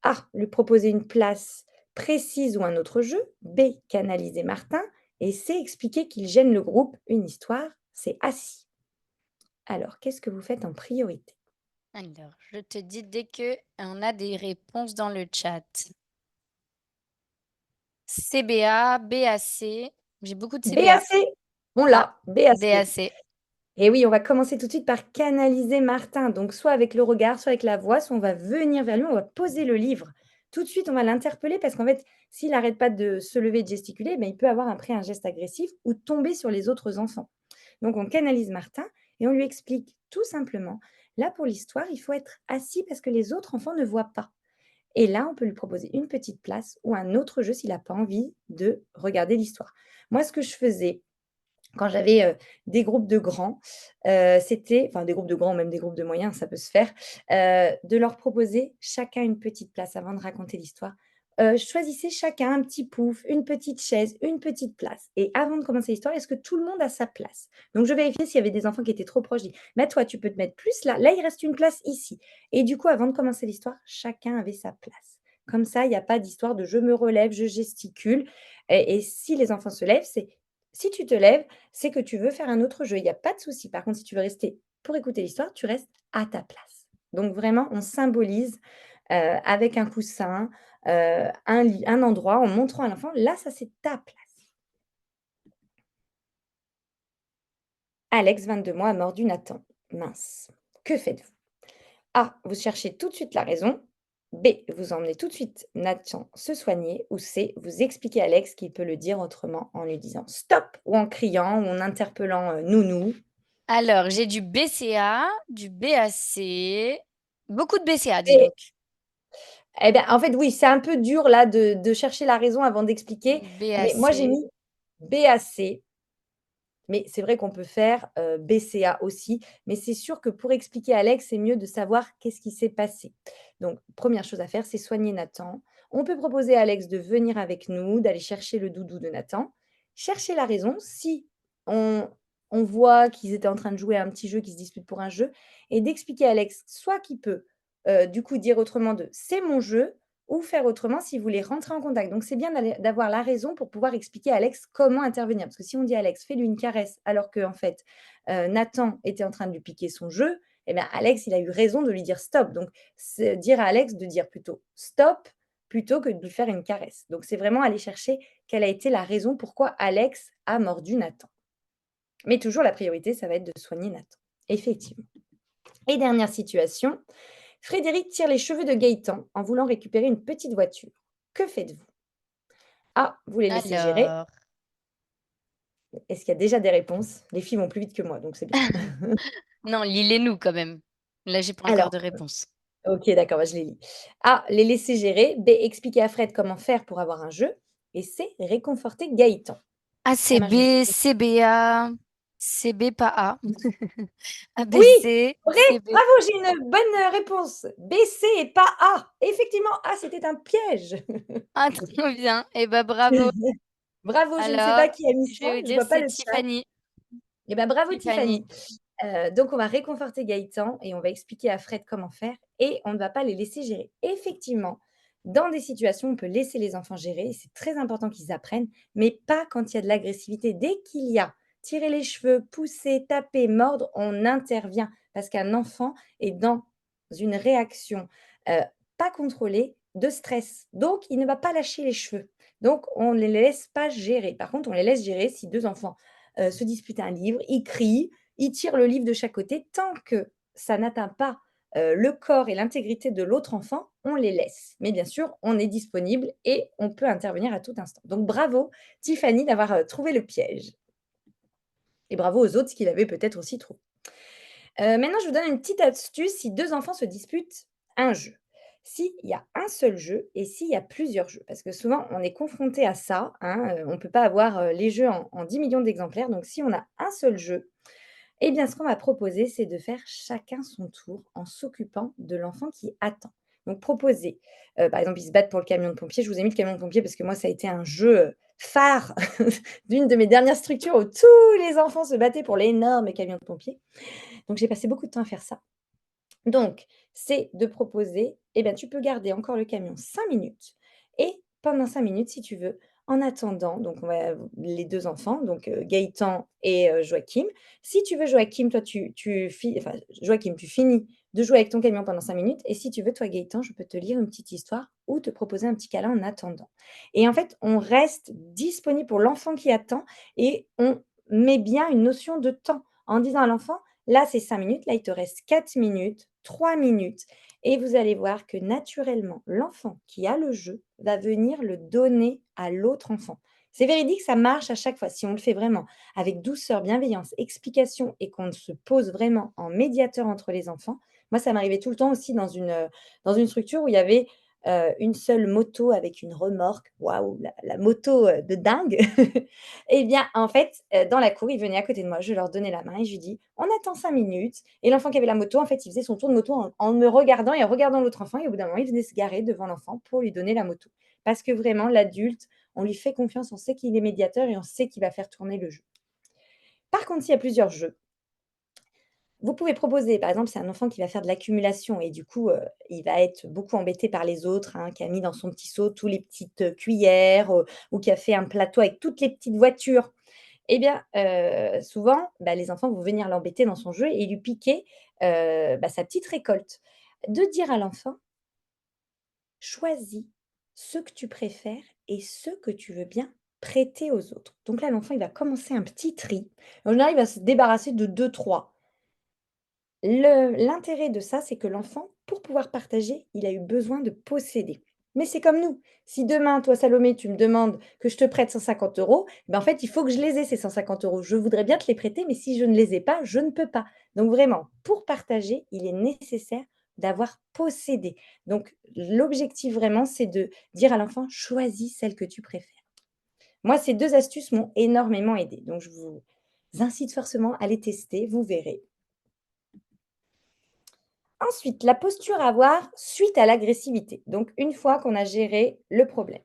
A. Lui proposer une place précise ou un autre jeu. B. Canaliser Martin. Et C. Expliquer qu'il gêne le groupe. Une histoire, c'est assis. Alors, qu'est-ce que vous faites en priorité? Alors, je te dis dès que on a des réponses dans le chat. CBA, BAC. J'ai beaucoup de CBA. BAC. On Ah, l'a. BAC. BAC. Et oui, on va commencer tout de suite par canaliser Martin. Donc, soit avec le regard, soit avec la voix, soit on va venir vers lui, on va poser le livre. Tout de suite, on va l'interpeller parce qu'en fait, s'il n'arrête pas de se lever et de gesticuler, ben, il peut avoir après un geste agressif ou tomber sur les autres enfants. Donc, on canalise Martin et on lui explique tout simplement, là pour l'histoire, il faut être assis parce que les autres enfants ne voient pas. Et là, on peut lui proposer une petite place ou un autre jeu s'il n'a pas envie de regarder l'histoire. Moi, ce que je faisais quand j'avais, des groupes de grands, c'était enfin des groupes de grands, même des groupes de moyens, ça peut se faire, de leur proposer chacun une petite place avant de raconter l'histoire. Choisissez chacun un petit pouf, une petite chaise, une petite place et avant de commencer l'histoire, est-ce que tout le monde a sa place? Donc je vérifiais s'il y avait des enfants qui étaient trop proches, je dis: «Mais toi, tu peux te mettre plus là, là il reste une place ici» et du coup, avant de commencer l'histoire, chacun avait sa place. Comme ça, il y a pas d'histoire de: «Je me relève, je gesticule» et si les enfants se lèvent, c'est si tu te lèves, c'est que tu veux faire un autre jeu, il y a pas de souci. Par contre, si tu veux rester pour écouter l'histoire, tu restes à ta place. Donc vraiment, on symbolise, avec un coussin, un endroit en montrant à l'enfant: «Là, ça, c'est ta place». Alex, 22 mois, a mordu Nathan. Mince, que faites-vous? A, vous cherchez tout de suite la raison. B, vous emmenez tout de suite Nathan se soigner. Ou C, vous expliquez à Alex qu'il peut le dire autrement en lui disant stop ou en criant ou en interpellant Nounou. Alors, j'ai du BCA, du BAC, beaucoup de BCA, dis Et donc. eh bien, en fait, oui, c'est un peu dur là de chercher la raison avant d'expliquer, mais moi j'ai BAC. mis BAC. Mais c'est vrai qu'on peut faire, BCA aussi, mais c'est sûr que pour expliquer à Alex, c'est mieux de savoir qu'est-ce qui s'est passé. Donc première chose à faire, c'est soigner Nathan. On peut proposer à Alex de venir avec nous, d'aller chercher le doudou de Nathan. Chercher la raison si on on voit qu'ils étaient en train de jouer à un petit jeu, qu'ils se disputent pour un jeu et d'expliquer à Alex soit qu'il peut, du coup dire autrement de: «C'est mon jeu» ou faire autrement s'il voulait rentrer en contact. Donc c'est bien d'avoir la raison pour pouvoir expliquer à Alex comment intervenir. Parce que si on dit à Alex: «Fais-lui une caresse», alors qu'en fait, Nathan était en train de lui piquer son jeu, eh bien Alex, il a eu raison de lui dire: «Stop». Donc c'est dire à Alex de dire plutôt: «Stop» plutôt que de lui faire une caresse. Donc c'est vraiment aller chercher quelle a été la raison pourquoi Alex a mordu Nathan. Mais toujours la priorité, ça va être de soigner Nathan. Effectivement. Et dernière situation, Frédéric tire les cheveux de Gaëtan en voulant récupérer une petite voiture. Que faites-vous? A, vous les laissez gérer. Alors, Est-ce qu'il y a déjà des réponses? Les filles vont plus vite que moi, donc c'est bien. non, lis-les-nous quand même. Là, j'ai pas encore Alors, de réponse. OK, d'accord, bah, je les lis. A, les laisser gérer. B, expliquer à Fred comment faire pour avoir un jeu. Et C, réconforter Gaëtan. Ça marche du ACB, CBA, CB pas A. Oui! ABC, Vrai! CB. Bravo, j'ai une bonne, réponse. B, C et pas A. Effectivement, A, c'était un piège. Ah, trop bien. Eh ben, bravo. Bravo, je ne sais pas Alors, qui a mis je ça, vais vous je dire, vois pas c'est le chat. Tiffany. Eh ben, bravo Tiffany. Tiffany. Donc on va réconforter Gaëtan et on va expliquer à Fred comment faire et on ne va pas les laisser gérer. Effectivement, dans des situations, on peut laisser les enfants gérer et c'est très important qu'ils apprennent, mais pas quand il y a de l'agressivité. Dès qu'il y a tirer les cheveux, pousser, taper, mordre, on intervient parce qu'un enfant est dans une réaction, heu, pas contrôlée de stress. Donc il ne va pas lâcher les cheveux. Donc on ne les laisse pas gérer. Par contre, on les laisse gérer si 2 enfants, se disputent un livre, ils crient, ils tirent le livre de chaque côté tant que ça n'atteint pas, le corps et l'intégrité de l'autre enfant, on les laisse. Mais bien sûr, on est disponible et on peut intervenir à tout instant. Donc bravo Tiffany d'avoir, trouvé le piège et bravo aux autres qui l'avaient peut-être aussi trouvé. Maintenant, je vous donne une petite astuce si 2 enfants se disputent un jeu. S'il y a un seul jeu et s'il y a plusieurs jeux, parce que souvent on est confronté à ça, hein, on ne peut pas avoir, les jeux en 10 millions d'exemplaires, donc si on a un seul jeu, eh bien, ce qu'on va proposer, c'est de faire chacun son tour en s'occupant de l'enfant qui attend. Donc proposer, par exemple, ils se battent pour le camion de pompier. Je vous ai mis le camion de pompier parce que moi, ça a été un jeu, phare d'une de mes dernières structures où tous les enfants se battaient pour l'énorme camion de pompier. Donc j'ai passé beaucoup de temps à faire ça. Donc, c'est de proposer, eh bien, tu peux garder encore le camion 5 minutes et pendant 5 minutes, si tu veux, en attendant, donc on va les 2 enfants, donc Gaëtan et Joachim. Si tu veux Joachim, toi enfin Joachim, tu finis de jouer avec ton camion pendant 5 minutes et si tu veux, toi Gaëtan, je peux te lire une petite histoire ou te proposer un petit câlin en attendant. Et en fait, on reste disponible pour l'enfant qui attend et on met bien une notion de temps en disant à l'enfant: «Là, c'est 5 minutes, là, il te reste 4 minutes, 3 minutes» et vous allez voir que naturellement, l'enfant qui a le jeu va venir le donner à l'autre enfant. C'est véridique, ça marche à chaque fois. Si on le fait vraiment avec douceur, bienveillance, explication et qu'on se pose vraiment en médiateur entre les enfants. Moi, ça m'arrivait tout le temps aussi dans une structure où il y avait, une seule moto avec une remorque. Waouh, la moto, de dingue! Eh bien, en fait, dans la cour, ils venaient à côté de moi, je leur donnais la main et je lui dis: «On attend 5 minutes» et l'enfant qui avait la moto, en fait, il faisait son tour de moto en me regardant et en regardant l'autre enfant et au bout d'un moment, il venait se garer devant l'enfant pour lui donner la moto. Parce que vraiment, l'adulte, on lui fait confiance, on sait qu'il est médiateur et on sait qu'il va faire tourner le jeu. Par contre, s'il y a plusieurs jeux, vous pouvez proposer, par exemple, c'est un enfant qui va faire de l'accumulation et du coup, il va être beaucoup embêté par les autres, hein, qui a mis dans son petit seau tous les petites, cuillères, ou qui a fait un plateau avec toutes les petites voitures. Eh bien, souvent, bah, les enfants vont venir l'embêter dans son jeu et lui piquer, bah, sa petite récolte. De dire à l'enfant: «Choisis ce que tu préfères et ce que tu veux bien prêter aux autres». Donc là, l'enfant, il va commencer un petit tri. En général, il va se débarrasser de deux, trois. L'intérêt de ça, c'est que l'enfant, pour pouvoir partager, il a eu besoin de posséder. Mais c'est comme nous. Si demain, toi, Salomé, tu me demandes que je te prête 150 €, ben, en fait, il faut que je les ai, ces 150 €. Je voudrais bien te les prêter, mais si je ne les ai pas, je ne peux pas. Donc vraiment, pour partager, il est nécessaire d'avoir possédé. Donc l'objectif vraiment, c'est de dire à l'enfant: «Choisis celle que tu préfères». Moi, ces 2 astuces m'ont énormément aidée. Donc je vous incite forcément à les tester, vous verrez. Ensuite, la posture à avoir suite à l'agressivité. Donc, une fois qu'on a géré le problème,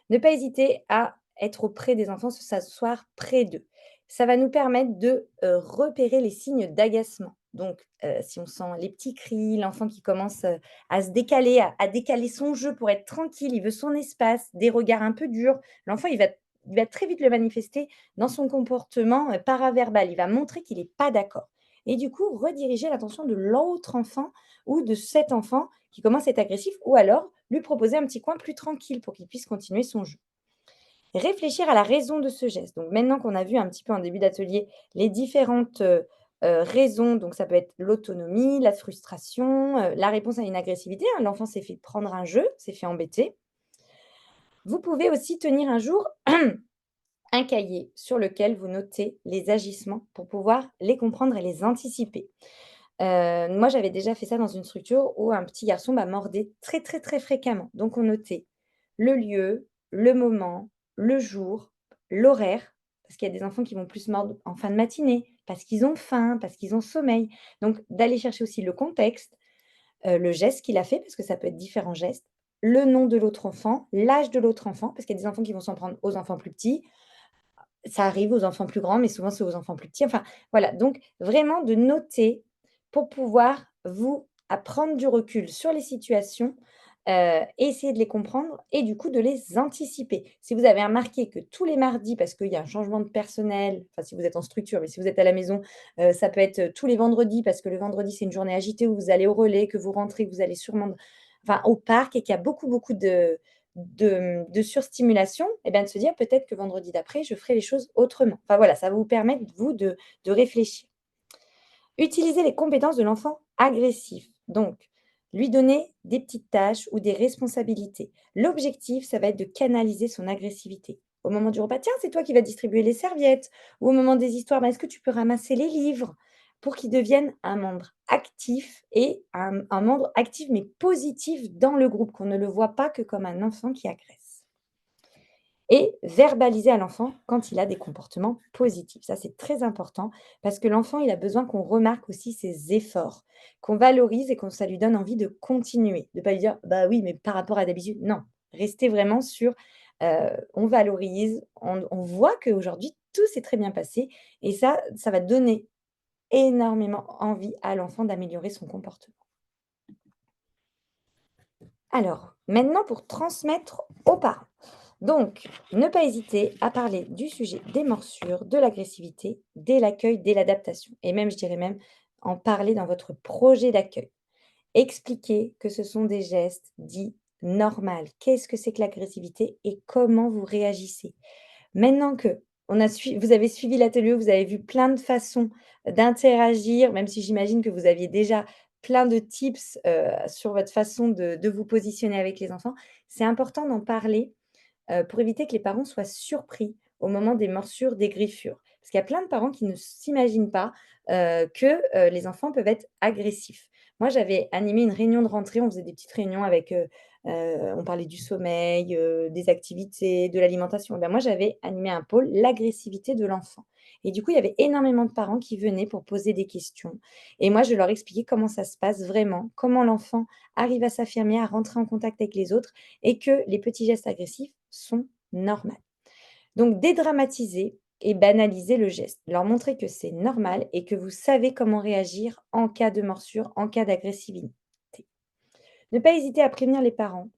ne pas hésiter à être auprès des enfants, s'asseoir près d'eux. Ça va nous permettre de repérer les signes d'agacement. Donc, si on sent les petits cris, l'enfant qui commence à se décaler, à décaler son jeu pour être tranquille, il veut son espace, des regards un peu durs, l'enfant, il va très vite le manifester dans son comportement paraverbal. Il va montrer qu'il n'est pas d'accord. Et du coup, rediriger l'attention de l'autre enfant ou de cet enfant qui commence à être agressif ou alors lui proposer un petit coin plus tranquille pour qu'il puisse continuer son jeu. Réfléchir à la raison de ce geste. Donc maintenant qu'on a vu un petit peu en début d'atelier les différentes, raisons, donc ça peut être l'autonomie, la frustration, la réponse à une agressivité, hein, l'enfant s'est fait prendre un jeu, s'est fait embêter. Vous pouvez aussi tenir un jour un cahier sur lequel vous notez les agissements pour pouvoir les comprendre et les anticiper. Moi, j'avais déjà fait ça dans une structure où un petit garçon, bah, mordait très, très, très fréquemment. Donc on notait le lieu, le moment, le jour, l'horaire, parce qu'il y a des enfants qui vont plus mordre en fin de matinée, parce qu'ils ont faim, parce qu'ils ont sommeil. Donc d'aller chercher aussi le contexte, le geste qu'il a fait, parce que ça peut être différents gestes, le nom de l'autre enfant, l'âge de l'autre enfant, parce qu'il y a des enfants qui vont s'en prendre aux enfants plus petits, ça arrive aux enfants plus grands, mais souvent c'est aux enfants plus petits. Enfin, voilà, donc vraiment de noter pour pouvoir vous à prendre du recul sur les situations, essayer de les comprendre et du coup de les anticiper. Si vous avez remarqué que tous les mardis, parce qu'il y a un changement de personnel, enfin si vous êtes en structure, mais si vous êtes à la maison, ça peut être, tous les vendredis parce que le vendredi c'est une journée agitée où vous allez au relais, que vous rentrez, que vous allez sûrement enfin au parc et qu'il y a beaucoup, beaucoup de surstimulation et bien de se dire: «Peut-être que vendredi d'après, je ferai les choses autrement». Enfin voilà, ça va vous permettre, vous, de réfléchir. Utiliser les compétences de l'enfant agressif. Donc, lui donner des petites tâches ou des responsabilités. L'objectif, ça va être de canaliser son agressivité. Au moment du repas, tiens, c'est toi qui vas distribuer les serviettes. Ou au moment des histoires, bah, est-ce que tu peux ramasser les livres pour qu'il devienne un membre actif et un membre actif mais positif dans le groupe, qu'on ne le voit pas que comme un enfant qui agresse. Et verbaliser à l'enfant quand il a des comportements positifs. Ça, c'est très important parce que l'enfant, il a besoin qu'on remarque aussi ses efforts, qu'on valorise et qu'on ça lui donne envie de continuer, de pas lui dire: «Bah oui, mais par rapport à d'habitude». Non, rester vraiment sur, on valorise, on voit qu'aujourd'hui tout s'est très bien passé et ça va donner énormément envie à l'enfant d'améliorer son comportement. Alors, maintenant pour transmettre aux parents. Donc, ne pas hésiter à parler du sujet des morsures, de l'agressivité, dès l'accueil, dès l'adaptation. Et même, je dirais même, en parler dans votre projet d'accueil. Expliquer que ce sont des gestes dits normaux. Qu'est-ce que c'est que l'agressivité et comment vous réagissez? Maintenant que vous avez suivi l'atelier, vous avez vu plein de façons d'interagir, même si j'imagine que vous aviez déjà plein de tips, sur votre façon de vous positionner avec les enfants. C'est important d'en parler, pour éviter que les parents soient surpris au moment des morsures, des griffures. Parce qu'il y a plein de parents qui ne s'imaginent pas, que, les enfants peuvent être agressifs. Moi, j'avais animé une réunion de rentrée, on faisait des petites réunions avec, on parlait du sommeil, des activités, de l'alimentation. Ben, moi, j'avais animé un pôle l'agressivité de l'enfant et du coup, il y avait énormément de parents qui venaient pour poser des questions et moi, je leur expliquais comment ça se passe vraiment, comment l'enfant arrive à s'affirmer, à rentrer en contact avec les autres et que les petits gestes agressifs sont normaux. Donc dédramatiser et banaliser le geste, leur montrer que c'est normal et que vous savez comment réagir en cas de morsure, en cas d'agressivité. Ne pas hésiter à prévenir les parents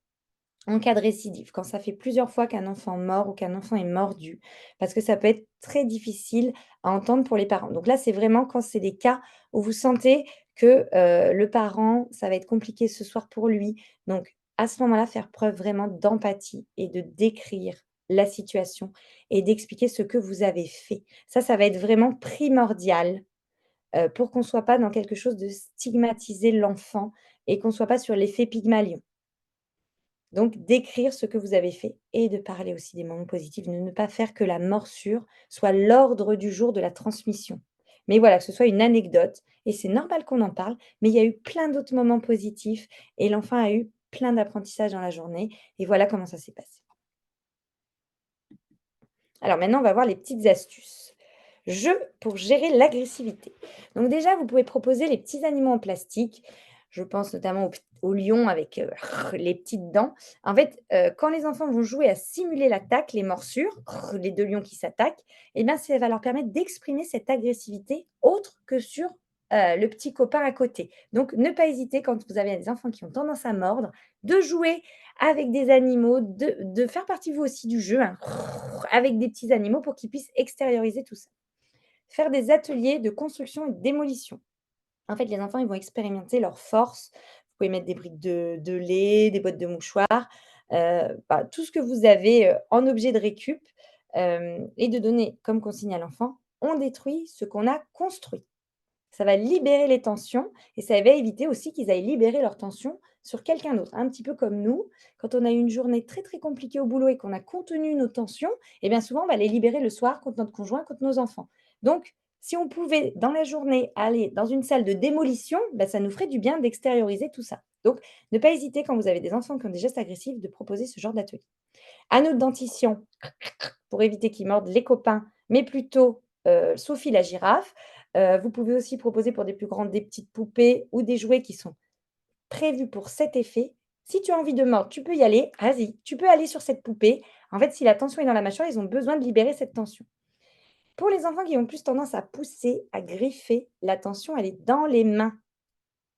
en cas de récidive, quand ça fait plusieurs fois qu'un enfant mord ou qu'un enfant est mordu, parce que ça peut être très difficile à entendre pour les parents. Donc là, c'est vraiment quand c'est des cas où vous sentez que le parent, ça va être compliqué ce soir pour lui. Donc à ce moment-là, faire preuve vraiment d'empathie et de décrire la situation et d'expliquer ce que vous avez fait. Ça va être vraiment primordial pour qu'on ne soit pas dans quelque chose de stigmatiser l'enfant et qu'on ne soit pas sur l'effet Pygmalion. Donc décrire ce que vous avez fait et de parler aussi des moments positifs, de ne pas faire que la morsure soit l'ordre du jour de la transmission. Mais voilà, que ce soit une anecdote et c'est normal qu'on en parle, mais il y a eu plein d'autres moments positifs et l'enfant a eu plein d'apprentissages dans la journée et voilà comment ça s'est passé. Alors maintenant, on va voir les petites astuces. Jeux pour gérer l'agressivité. Donc déjà, vous pouvez proposer les petits animaux en plastique. Je pense notamment au lion avec les petites dents. En fait, quand les enfants vont jouer à simuler l'attaque, les morsures, les deux lions qui s'attaquent, eh bien, ça va leur permettre d'exprimer cette agressivité autre que sur le petit copain à côté. Donc, ne pas hésiter quand vous avez des enfants qui ont tendance à mordre, de jouer avec des animaux, de faire partie vous aussi du jeu, hein, avec des petits animaux pour qu'ils puissent extérioriser tout ça. Faire des ateliers de construction et de démolition. En fait, les enfants, ils vont expérimenter leurs forces. Vous pouvez mettre des briques de lait, des boîtes de mouchoirs, bah, tout ce que vous avez, en objet de récup, et de donner comme consigne à l'enfant: «On détruit ce qu'on a construit». Ça va libérer les tensions et ça va éviter aussi qu'ils aillent libérer leurs tensions sur quelqu'un d'autre. Un petit peu comme nous, quand on a eu une journée très, très compliquée au boulot et qu'on a contenu nos tensions, et bien souvent, on va les libérer le soir contre notre conjoint, contre nos enfants. Donc, si on pouvait, dans la journée, aller dans une salle de démolition, bah, ça nous ferait du bien d'extérioriser tout ça. Donc, ne pas hésiter quand vous avez des enfants qui ont des gestes agressifs de proposer ce genre d'atelier. Anneau de dentition pour éviter qu'ils mordent les copains, mais plutôt, Sophie la girafe. Vous pouvez aussi proposer pour des plus grandes des petites poupées ou des jouets qui sont prévus pour cet effet. Si tu as envie de mordre, tu peux y aller, vas-y, tu peux aller sur cette poupée. En fait, si la tension est dans la mâchoire, ils ont besoin de libérer cette tension. Pour les enfants qui ont plus tendance à pousser, à griffer, la tension, elle est dans les mains.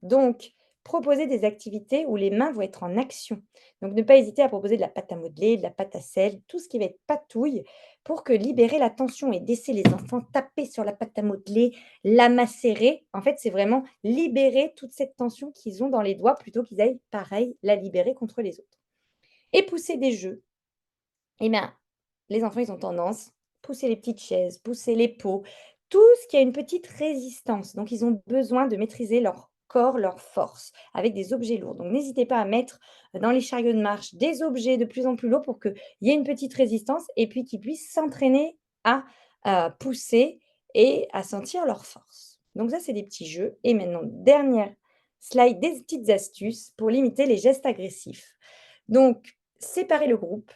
Donc, proposer des activités où les mains vont être en action. Donc, ne pas hésiter à proposer de la pâte à modeler, de la pâte à sel, tout ce qui va être patouille pour que libérer la tension et laisser les enfants taper sur la pâte à modeler, la macérer. En fait, c'est vraiment libérer toute cette tension qu'ils ont dans les doigts plutôt qu'ils aillent, pareil, la libérer contre les autres. Et pousser des jeux. Eh bien, les enfants, ils ont tendance, pousser les petites chaises, pousser les pots, tout ce qui a une petite résistance. Donc, ils ont besoin de maîtriser leur corps leur force avec des objets lourds. Donc n'hésitez pas à mettre dans les chariots de marche des objets de plus en plus lourds pour qu'il y ait une petite résistance et puis qu'ils puissent s'entraîner à pousser et à sentir leur force. Donc ça, c'est des petits jeux. Et maintenant, dernière slide, des petites astuces pour limiter les gestes agressifs. Donc, séparer le groupe,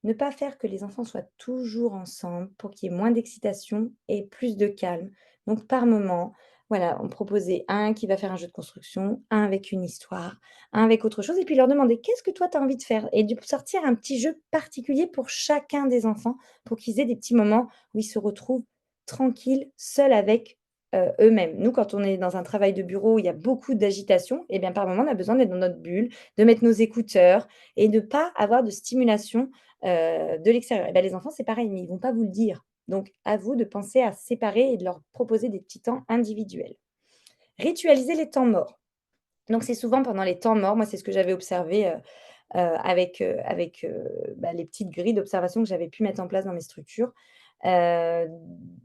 ne pas faire que les enfants soient toujours ensemble pour qu'il y ait moins d'excitation et plus de calme. Donc, par moment, voilà, on proposait un qui va faire un jeu de construction, un avec une histoire, un avec autre chose, et puis leur demander qu'est-ce que toi tu as envie de faire et de sortir un petit jeu particulier pour chacun des enfants pour qu'ils aient des petits moments où ils se retrouvent tranquilles, seuls avec eux-mêmes. Nous, quand on est dans un travail de bureau où il y a beaucoup d'agitation, et bien par moment, on a besoin d'être dans notre bulle, de mettre nos écouteurs et de ne pas avoir de stimulation de l'extérieur. Et bah, les enfants, c'est pareil, mais ils ne vont pas vous le dire. Donc, à vous de penser à séparer et de leur proposer des petits temps individuels. Ritualiser les temps morts. Donc, c'est souvent pendant les temps morts, moi, c'est ce que j'avais observé avec les petites grilles d'observation que j'avais pu mettre en place dans mes structures. Heu,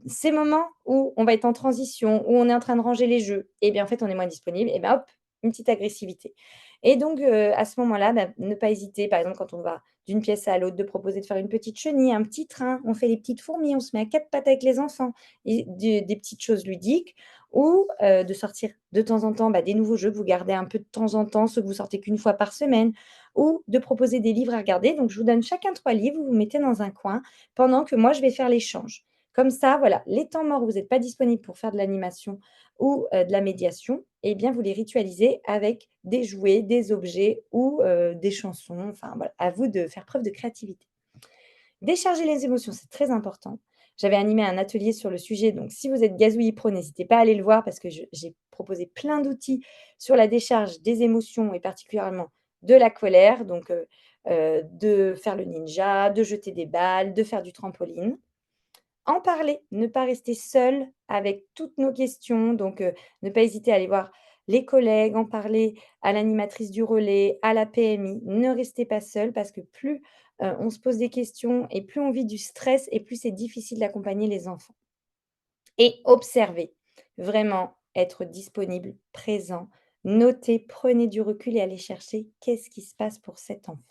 Ces moments où on va être en transition, où on est en train de ranger les jeux et bien, en fait, on est moins disponible et ben, hop, une petite agressivité et donc à ce moment-là, bah, ne pas hésiter, par exemple, quand on va d'une pièce à l'autre, de proposer de faire une petite chenille, un petit train, on fait les petites fourmis, on se met à 4 pattes avec les enfants et des petites choses ludiques ou de sortir de temps en temps, bah, des nouveaux jeux que vous gardez un peu de temps en temps, ceux que vous sortez qu'une fois par semaine ou de proposer des livres à regarder. Donc je vous donne chacun 3 livres, vous vous mettez dans un coin pendant que moi je vais faire l'échange. Comme ça, voilà, les temps morts où vous êtes pas disponible pour faire de l'animation ou de la médiation, eh bien vous les ritualisez avec des jouets, des objets ou des chansons. Enfin voilà, à vous de faire preuve de créativité. Décharger les émotions, c'est très important. J'avais animé un atelier sur le sujet, donc si vous êtes Gazouillis Pro, n'hésitez pas à aller le voir parce que j'ai proposé plein d'outils sur la décharge des émotions et particulièrement de la colère, donc de faire le ninja, de jeter des balles, de faire du trampoline. En parler, ne pas rester seul avec toutes nos questions, donc ne pas hésiter à aller voir les collègues, en parler à l'animatrice du relais, à la PMI. Ne restez pas seul parce que plus, on se pose des questions et plus on vit du stress et plus c'est difficile d'accompagner les enfants. Et observer, vraiment être disponible, présent, noter, prenez du recul et allez chercher qu'est-ce qui se passe pour cet enfant.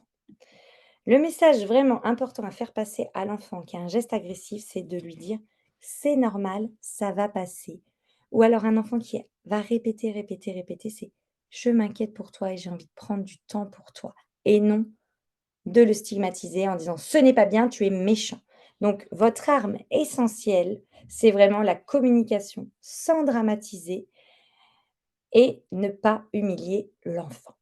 Le message vraiment important à faire passer à l'enfant qui a un geste agressif, c'est de lui dire: «C'est normal, ça va passer». Ou alors un enfant qui va répéter, répéter, répéter, c'est: «Je m'inquiète pour toi et j'ai envie de prendre du temps pour toi» et non de le stigmatiser en disant: «Ce n'est pas bien, tu es méchant». Donc votre arme essentielle, c'est vraiment la communication sans dramatiser et ne pas humilier l'enfant.